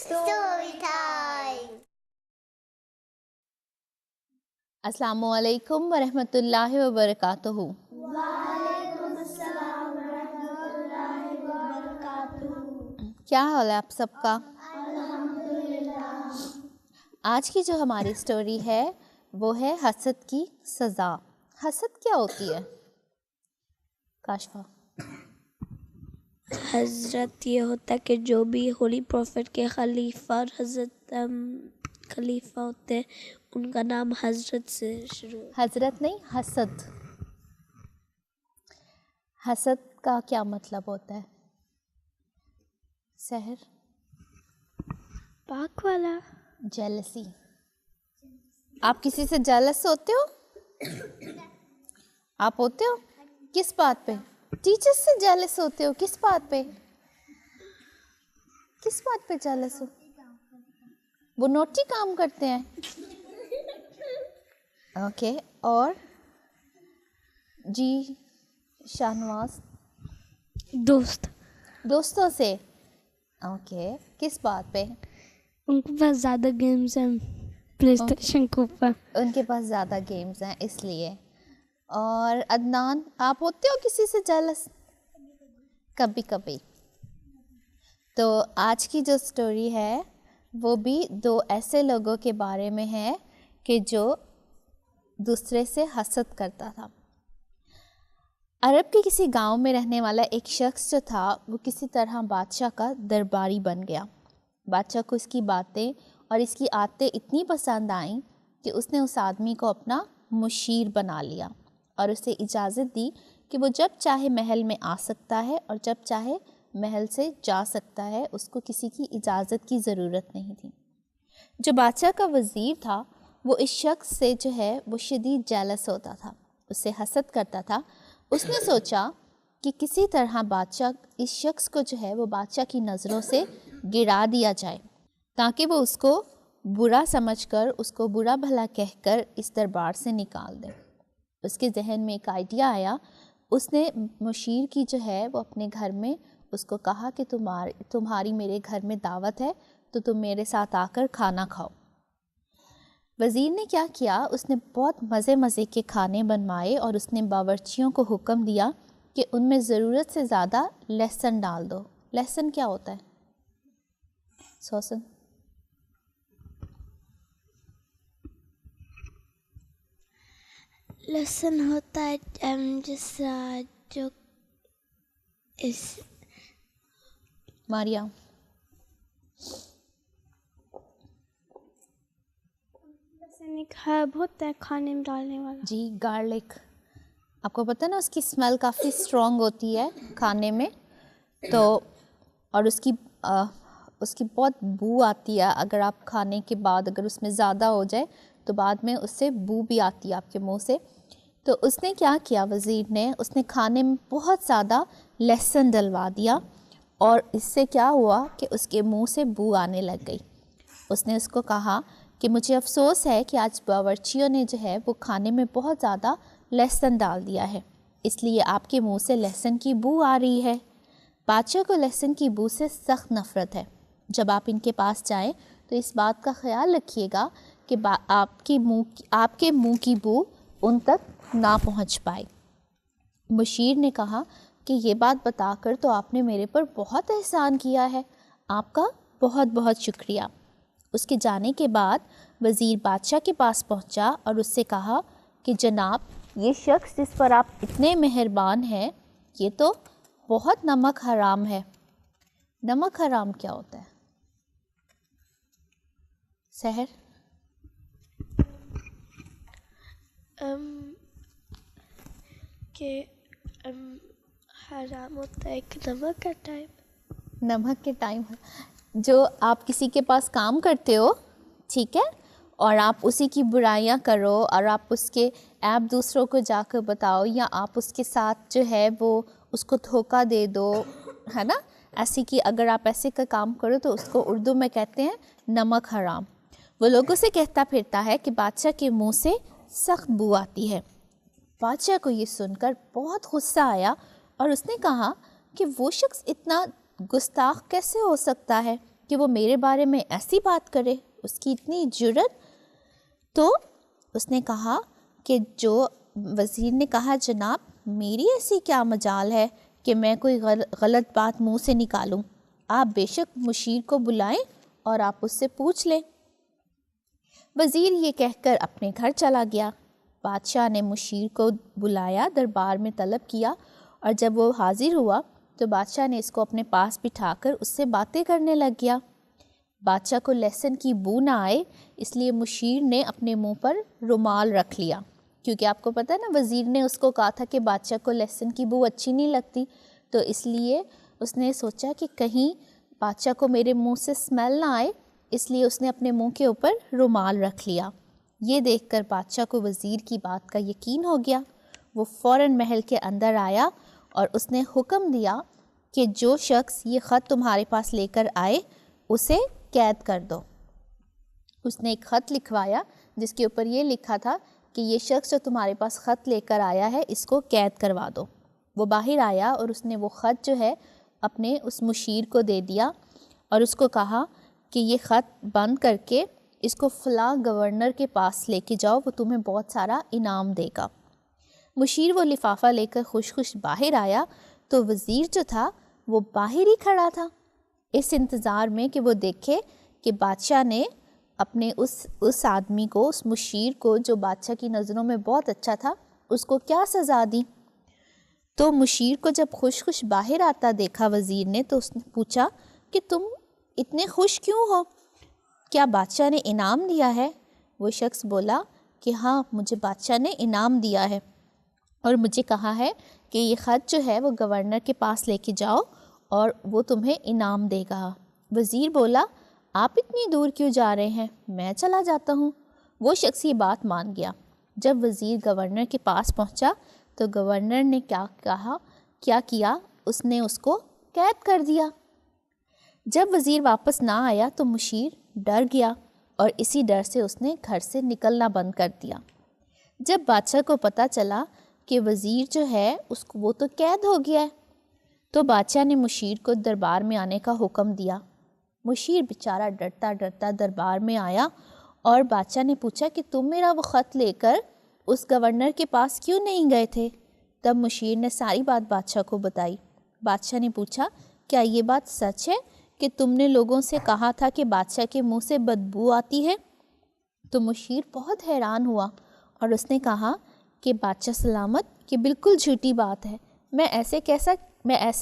Story time. अस्सलाम वालेकुम वरहमतुल्लाहि वबरकातुहू। क्या हाल है आप सबका? आज की जो हमारी स्टोरी है वो है हसद की सज़ा। हसद क्या होती है काशफा? हज़रत ये होता है कि जो भी होली प्रॉफिट के खलीफा और हज़रत खलीफा होते हैं उनका नाम हज़रत से शुरू। हजरत नहीं, हसद। हसद का क्या मतलब होता है सहर? पाक वाला। जेलसी। आप किसी से जेलस होते हो? आप होते हो? किस बात पे? टीचर्स से जेलस होते हो? किस बात पे? किस बात पे जेलस हो? वो नोटी काम करते हैं। ओके, और जी शाहनवाज? दोस्तों से। ओके, किस बात पे? उनके पास ज़्यादा गेम्स हैं प्ले स्टेशन के ऊपर। उनके पास ज़्यादा गेम्स हैं इसलिए। और अदनान, आप होते हो किसी से जेलस? कभी कभी। तो आज की जो स्टोरी है वो भी दो ऐसे लोगों के बारे में है कि जो दूसरे से हसद करता था। अरब के किसी गांव में रहने वाला एक शख्स जो था वो किसी तरह बादशाह का दरबारी बन गया। बादशाह को इसकी बातें और इसकी आदतें इतनी पसंद आईं कि उसने उस आदमी को अपना मुशीर बना लिया और उसे इजाज़त दी कि वो जब चाहे महल में आ सकता है और जब चाहे महल से जा सकता है। उसको किसी की इजाज़त की ज़रूरत नहीं थी। जो बादशाह का वज़ीर था वो इस शख्स से जो है वो शदीद जेलस होता था, उससे हसद करता था। उसने सोचा कि किसी तरह बादशाह इस शख्स को जो है वो बादशाह की नज़रों से गिरा दिया जाए ताकि वो उसको बुरा समझकर, उसको बुरा भला कहकर इस दरबार से निकाल दे। उसके जहन में एक आइडिया आया। उसने मुशीर की जो है वो अपने घर में उसको कहा कि तुम्हारी मेरे घर में दावत है तो तुम मेरे साथ आकर खाना खाओ। वज़ीर ने क्या किया, उसने बहुत मज़े के खाने बनवाए और उसने बावर्चियों को हुक्म दिया कि उनमें ज़रूरत से ज़्यादा लहसुन डाल दो। लहसुन क्या होता है सोसन? लहसुन होता है जैसा जो इस मारिया लहसुन एक हर्ब होता है खाने में डालने वाला। जी, गार्लिक। आपको पता है ना उसकी स्मेल काफ़ी स्ट्रॉन्ग होती है खाने में, तो और उसकी बहुत बू आती है। अगर आप खाने के बाद अगर उसमें ज़्यादा हो जाए तो बाद में उससे बू भी आती है आपके मुंह से। तो उसने क्या किया वज़ीर ने, उसने खाने में बहुत ज़्यादा लहसुन डलवा दिया और इससे क्या हुआ कि उसके मुंह से बू आने लग गई। उसने उसको कहा कि मुझे अफ़सोस है कि आज बावर्चियों ने जो है वो खाने में बहुत ज़्यादा लहसुन डाल दिया है, इसलिए आपके मुंह से लहसुन की बू आ रही है। बादशाह को लहसुन की बू से सख्त नफ़रत है। जब आप इनके पास जाएं तो इस बात का ख्याल रखिएगा कि आपके मुंह की बू उन तक ना पहुंच पाए। मुशीर ने कहा कि ये बात बताकर तो आपने मेरे पर बहुत एहसान किया है, आपका बहुत बहुत शुक्रिया। उसके जाने के बाद वज़ीर बादशाह के पास पहुंचा और उससे कहा कि जनाब, ये शख्स जिस पर आप इतने मेहरबान हैं ये तो बहुत नमक हराम है। नमक हराम क्या होता है सहर? कि हराम होता है कि नमक का टाइम। नमक के टाइम जो आप किसी के पास काम करते हो, ठीक है, और आप उसी की बुराइयां करो और आप उसके ऐप दूसरों को जाकर बताओ या आप उसके साथ जो है वो उसको धोखा दे दो, है ना, ऐसी कि अगर आप ऐसे का काम करो तो उसको उर्दू में कहते हैं नमक हराम। वो लोगों से कहता फिरता है कि बादशाह के मुंह से सख्त बू आती है। बादशाह को ये सुनकर बहुत गुस्सा आया और उसने कहा कि वो शख्स इतना गुस्ताख कैसे हो सकता है کہ وہ میرے بارے میں ایسی بات کرے، اس کی اتنی جرت. تو اس نے کہا کہ جو وزیر نے کہا جناب میری ایسی کیا مجال ہے کہ میں کوئی غلط بات منہ سے نکالوں، آپ بے شک مشیر کو بلائیں اور آپ اس سے پوچھ لیں. وزیر یہ کہہ کر اپنے گھر چلا گیا. بادشاہ نے مشیر کو بلایا، دربار میں طلب کیا، اور جب وہ حاضر ہوا تو بادشاہ نے اس کو اپنے پاس بٹھا کر اس سے باتیں کرنے لگ گیا. بادشاہ کو لہسن کی بو نہ آئے اس لیے مشیر نے اپنے منہ پر رومال رکھ لیا، کیونکہ آپ کو پتہ ہے نا وزیر نے اس کو کہا تھا کہ بادشاہ کو لہسن کی بو اچھی نہیں لگتی، تو اس لیے اس نے سوچا کہ کہیں بادشاہ کو میرے منہ سے اسمیل نہ آئے، اس لیے اس نے اپنے منہ کے اوپر رومال رکھ لیا. یہ دیکھ کر بادشاہ کو وزیر کی بات کا یقین ہو گیا. وہ فوراً محل کے اندر آیا اور اس نے حکم دیا کہ جو شخص یہ خط تمہارے پاس لے کر آئے اسے قید کر دو. اس نے ایک خط لکھوایا جس کے اوپر یہ لکھا تھا کہ یہ شخص جو تمہارے پاس خط لے کر آیا ہے اس کو قید کروا دو. وہ باہر آیا اور اس نے وہ خط جو ہے اپنے اس مشیر کو دے دیا اور اس کو کہا کہ یہ خط بند کر کے اس کو فلاں گورنر کے پاس لے کے جاؤ، وہ تمہیں بہت سارا انعام دے گا. مشیر وہ لفافہ لے کر خوش خوش باہر آیا تو وزیر جو تھا وہ باہر ہی کھڑا تھا اس انتظار میں کہ وہ دیکھے کہ بادشاہ نے اپنے اس آدمی کو، اس مشیر کو جو بادشاہ کی نظروں میں بہت اچھا تھا، اس کو کیا سزا دی. تو مشیر کو جب خوش خوش باہر آتا دیکھا وزیر نے تو اس نے پوچھا کہ تم اتنے خوش کیوں ہو، کیا بادشاہ نے انعام دیا ہے؟ وہ شخص بولا کہ ہاں مجھے بادشاہ نے انعام دیا ہے اور مجھے کہا ہے کہ یہ خط جو ہے وہ گورنر کے پاس لے کے جاؤ اور وہ تمہیں انعام دے گا. وزیر بولا آپ اتنی دور کیوں جا رہے ہیں، میں چلا جاتا ہوں. وہ شخص یہ بات مان گیا. جب وزیر گورنر کے پاس پہنچا تو گورنر نے کیا کیا، اس نے اس کو قید کر دیا. جب وزیر واپس نہ آیا تو مشیر ڈر گیا اور اسی ڈر سے اس نے گھر سے نکلنا بند کر دیا. جب بادشاہ کو پتہ چلا کہ وزیر جو ہے وہ تو قید ہو گیا ہے تو بادشاہ نے مشیر کو دربار میں آنے کا حکم دیا. مشیر بیچارہ ڈرتا ڈرتا دربار میں آیا اور بادشاہ نے پوچھا کہ تم میرا وہ خط لے کر اس گورنر کے پاس کیوں نہیں گئے تھے؟ تب مشیر نے ساری بات بادشاہ کو بتائی. بادشاہ نے پوچھا کیا یہ بات سچ ہے کہ تم نے لوگوں سے کہا تھا کہ بادشاہ کے منہ سے بدبو آتی ہے؟ تو مشیر بہت حیران ہوا اور اس نے کہا کہ بادشاہ سلامت کہ بالکل جھوٹی بات ہے، میں ایسے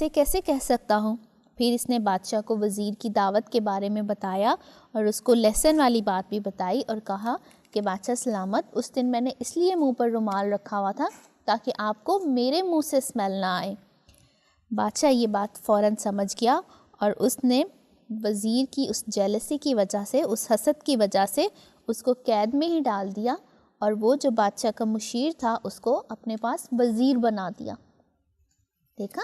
کیسے کہہ سکتا ہوں. پھر اس نے بادشاہ کو وزیر کی دعوت کے بارے میں بتایا اور اس کو لہسن والی بات بھی بتائی اور کہا کہ بادشاہ سلامت اس دن میں نے اس لیے منہ پر رومال رکھا ہوا تھا تاکہ آپ کو میرے منہ سے اسمیل نہ آئے. بادشاہ یہ بات فوراً سمجھ گیا اور اس نے وزیر کی اس جیلسی کی وجہ سے، اس حسد کی وجہ سے اس کو قید میں ہی ڈال دیا اور وہ جو بادشاہ کا مشیر تھا اس کو اپنے پاس وزیر بنا دیا. دیکھا،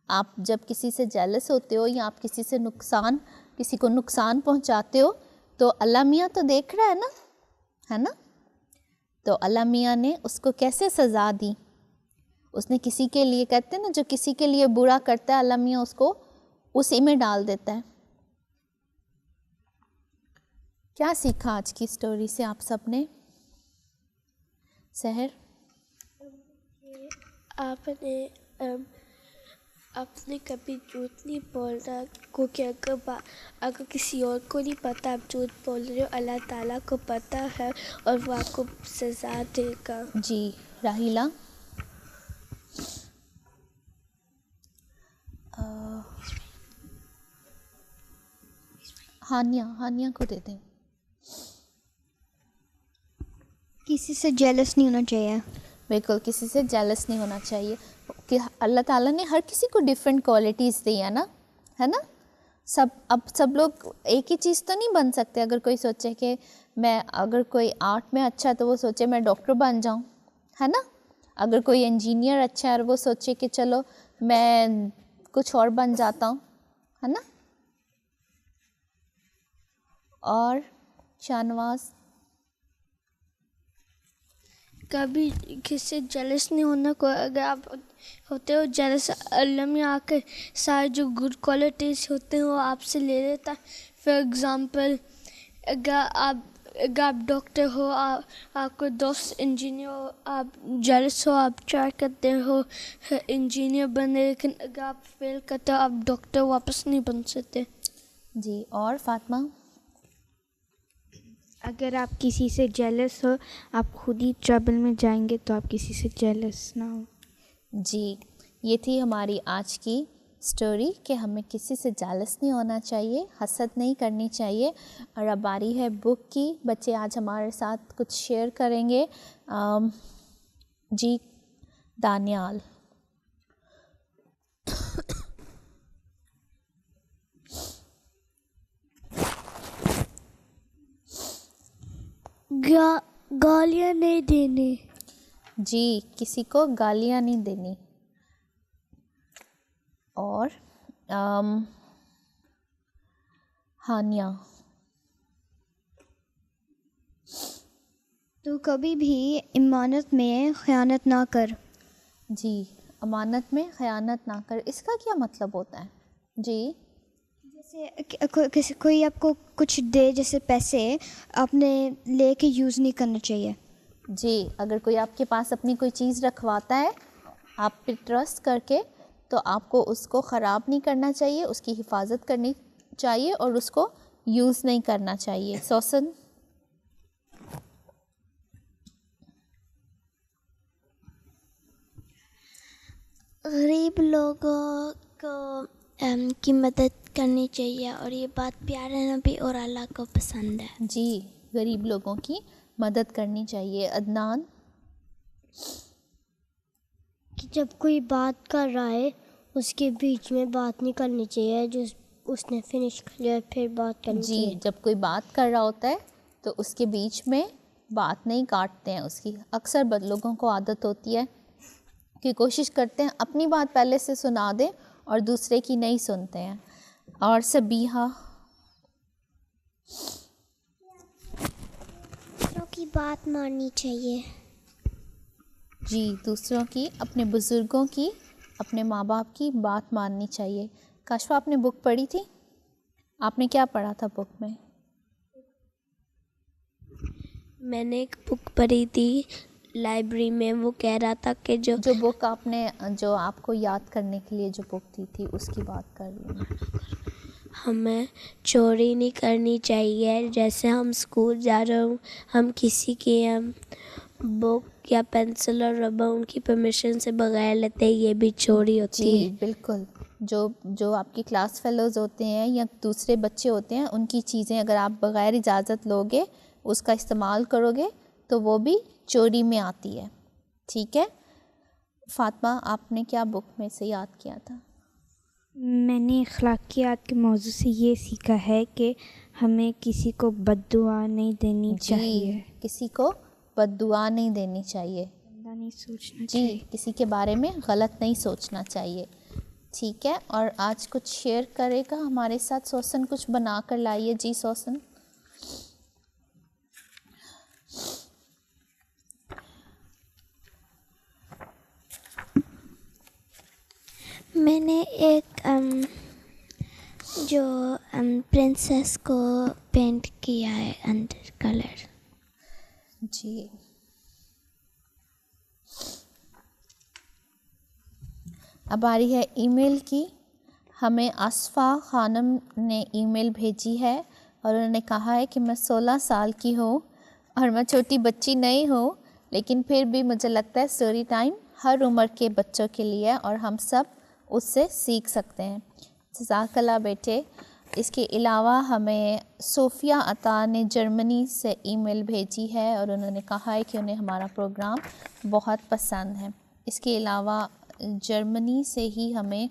آپ جب کسی سے جیلس ہوتے ہو یا آپ کسی کو نقصان پہنچاتے ہو تو اللہ میاں تو دیکھ رہا ہے نا. تو اللہ میاں نے اس کو کیسے سزا دی. اس نے کسی کے لیے، کہتے ہیں نا جو کسی کے لیے برا کرتا ہے اللہ میاں اس کو اسی میں ڈال دیتا ہے. کیا سیکھا آج کی سٹوری سے آپ سب نے؟ سحر، آپ نے کبھی جھوٹ نہیں بولنا، کیونکہ اگر کسی اور کو نہیں پتہ آپ جھوٹ بول رہے ہو، اللہ تعالیٰ کو پتہ ہے اور وہ آپ کو سزا دے گا. جی راہیلہ. ہانیہ کو دے دیں. کسی سے جیلس نہیں ہونا چاہیے. بالکل کسی سے جیلس نہیں ہونا چاہیے کہ اللہ تعالیٰ نے ہر کسی کو ڈفرینٹ کوالٹیز دی ہے نا. سب لوگ ایک ہی چیز تو نہیں بن سکتے. اگر کوئی سوچے کہ اگر کوئی آرٹ میں اچھا تو وہ سوچے میں ڈاکٹر بن جاؤں، ہے نا. اگر کوئی انجینئر اچھا ہے اور وہ سوچے کہ چلو میں کچھ اور بن جاتا ہوں، ہے نا. اور شاہ نواز. कभी किसी से जेलस नहीं होना। कोई अगर आप होते हो जेलस, अल्लाह में आकर सारे जो गुड क्वालिटीज़ होते हैं वो आपसे ले लेता है। फॉर एग्ज़ाम्पल, अगर आप डॉक्टर हो, आपको दोस्त इंजीनियर हो, आप जेलस हो, आप ट्राई करते हो इंजीनियर बनने, लेकिन अगर आप फेल करते हो आप डॉक्टर वापस नहीं बन सकते। जी, और फातिमा? अगर आप किसी से जेलस हो, आप खुद ही ट्रबल में जाएंगे, तो आप किसी से जेलस ना हो। जी, ये थी हमारी आज की स्टोरी कि हमें किसी से जेलस नहीं होना चाहिए, हसद नहीं करनी चाहिए। और अब बारी है बुक की। बच्चे आज हमारे साथ कुछ शेयर करेंगे। जी दानियाल। गालियाँ नहीं देनी। जी, किसी को गालियाँ नहीं देनी। और हानिया। तो कभी भी इमानत में ख़यानत ना कर। जी, अमानत में ख़यानत ना कर, इसका क्या मतलब होता है? जी, जैसे कोई आपको कुछ दे, जैसे पैसे, आपने लेके यूज़ नहीं करना चाहिए। जी, अगर कोई आपके पास अपनी कोई चीज़ रखवाता है आप पे ट्रस्ट करके, तो आपको उसको ख़राब नहीं करना चाहिए, उसकी हिफाजत करनी चाहिए और उसको यूज़ नहीं करना चाहिए। सोसन? गरीब लोगों को की मदद करनी चाहिए, और ये बात प्यारे नबी और अल्लाह को पसंद है। जी, गरीब लोगों की मदद करनी चाहिए। अदनान? कि जब कोई बात कर रहा है उसके बीच में बात नहीं करनी चाहिए, जो उसने फिनिश कर लिया फिर बात करनी जी, चाहिए। जब कोई बात कर रहा होता है तो उसके बीच में बात नहीं काटते हैं उसकी। अक्सर लोगों को आदत होती है कि कोशिश करते हैं अपनी बात पहले से सुना दें और दूसरे की नहीं सुनते हैं। और सबीहा? दूसरों की बात माननी चाहिए। जी, दूसरों की, अपने बुज़ुर्गों की, अपने माँ बाप की बात माननी चाहिए। काशफा, आपने बुक पढ़ी थी? आपने क्या पढ़ा था बुक में? मैंने एक बुक पढ़ी थी लाइब्रेरी में। वो कह रहा था कि जो बुक आपने, जो आपको याद करने के लिए जो बुक दी थी उसकी बात कर रही हूँ। हमें चोरी नहीं करनी चाहिए। जैसे हम स्कूल जा रहे हो, हम किसी की बुक या पेंसिल और रबर उनकी परमिशन से बगैर लेते हैं, ये भी चोरी होती जी, है। बिल्कुल। जो आपकी क्लास फेलोज़ होते हैं या दूसरे बच्चे होते हैं, उनकी चीज़ें अगर आप बग़ैर इजाज़त लोगे, उसका इस्तेमाल करोगे, तो वो भी चोरी में आती है। ठीक है फातिमा, आपने क्या बुक में से याद किया था? मैंने अखलाकियात के मौजू से ये सीखा है कि हमें किसी को बद्दुआ नहीं देनी चाहिए। किसी को बद्दुआ नहीं देनी चाहिए। गंदा नहीं सोचना जी, चाहिए। किसी के बारे में गलत नहीं सोचना चाहिए। ठीक है, और आज कुछ शेयर करेगा हमारे साथ सोसन, कुछ बना कर लाइए। जी सोसन। मैंने एक जो प्रिंसेस को पेंट किया है अंडर कलर। जी, अब आ रही है ईमेल की। हमें आसफ़ा ख़ानम ने ईमेल भेजी है और उन्होंने कहा है कि मैं 16 साल की हूँ और मैं छोटी बच्ची नहीं हूँ, लेकिन फिर भी मुझे लगता है स्टोरी टाइम हर उम्र के बच्चों के लिए है और हम सब उससे सीख सकते हैं। जज़ाकल्लाह बेटे। इसके अलावा हमें सोफ़िया अता ने जर्मनी से ईमेल भेजी है और उन्होंने कहा है कि उन्हें हमारा प्रोग्राम बहुत पसंद है। इसके अलावा जर्मनी से ही हमें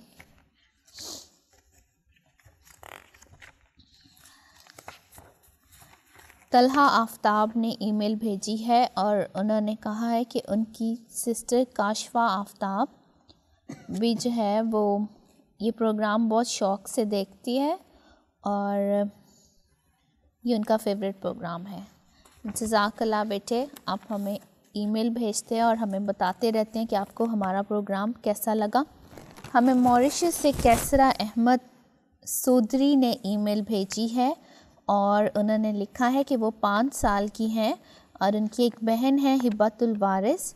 तलहा आफ्ताब ने ईमेल भेजी है और उन्होंने कहा है कि उनकी सिस्टर काशफा आफ्ताब भी जो है वो ये प्रोग्राम बहुत शौक़ से देखती है और ये उनका फेवरेट प्रोग्राम है। जज़ाकल्लाह बेटे, आप हमें ای میل بھیجتے ہیں اور ہمیں بتاتے رہتے ہیں کہ آپ کو ہمارا پروگرام کیسا لگا. ہمیں موریشس سے کیسرا احمد سودری نے ای میل بھیجی ہے اور انہوں نے لکھا ہے کہ وہ 5 سال کی ہیں اور ان کی ایک بہن ہے ہبت الوارث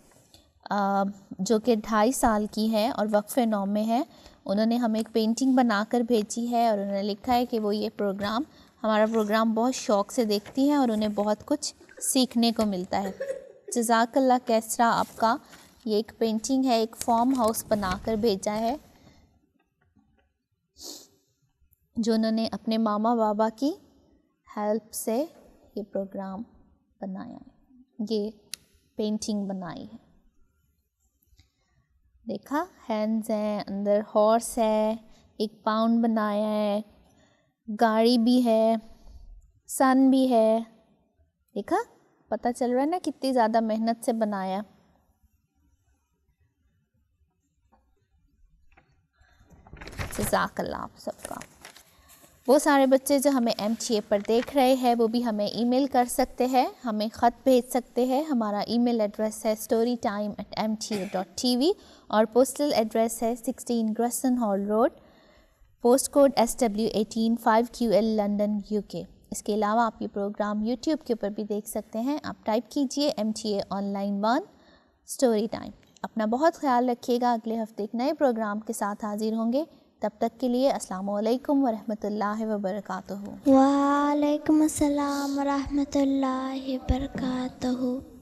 جو کہ 2.5 سال کی ہے اور وقف نو میں ہے. انہوں نے ہمیں ایک پینٹنگ بنا کر بھیجی ہے اور انہوں نے لکھا ہے کہ وہ یہ پروگرام ہمارا پروگرام بہت شوق سے دیکھتی ہیں اور انہیں بہت کچھ سیکھنے کو ملتا ہے. جزاک اللہ کیسرا آپ کا. یہ ایک پینٹنگ ہے, ایک فارم ہاؤس بنا کر بھیجا ہے جو انہوں نے اپنے ماما بابا کی ہیلپ سے یہ پروگرام بنایا ہے, یہ پینٹنگ بنائی ہے. دیکھا ہینڈز ہیں, اندر ہارس ہے, ایک پاؤنڈ بنایا ہے, گاڑی بھی ہے, سن بھی ہے. دیکھا پتہ چل رہا ہے نا کتنی زیادہ محنت سے بنایا. جزاک اللہ آپ سب کا. وہ سارے بچے جو ہمیں MTA پر دیکھ رہے ہیں وہ بھی ہمیں ای میل کر سکتے ہیں, ہمیں خط بھیج سکتے ہیں. ہمارا ای میل ایڈریس ہے storytime@mta.tv اور پوسٹل ایڈریس ہے 16 Grayson Hall Road, post code SW18 5QL London UK. اس کے علاوہ آپ یہ پروگرام یوٹیوب کے اوپر بھی دیکھ سکتے ہیں. آپ ٹائپ کیجئے MTA on line 1 story time. اپنا بہت خیال رکھیے گا. اگلے ہفتے ایک نئے پروگرام کے ساتھ حاضر ہوں گے. تب تک کے لیے السلام علیکم ورحمۃ اللہ وبرکاتہ. وعلیکم السلام ورحمۃ اللہ وبرکاتہ.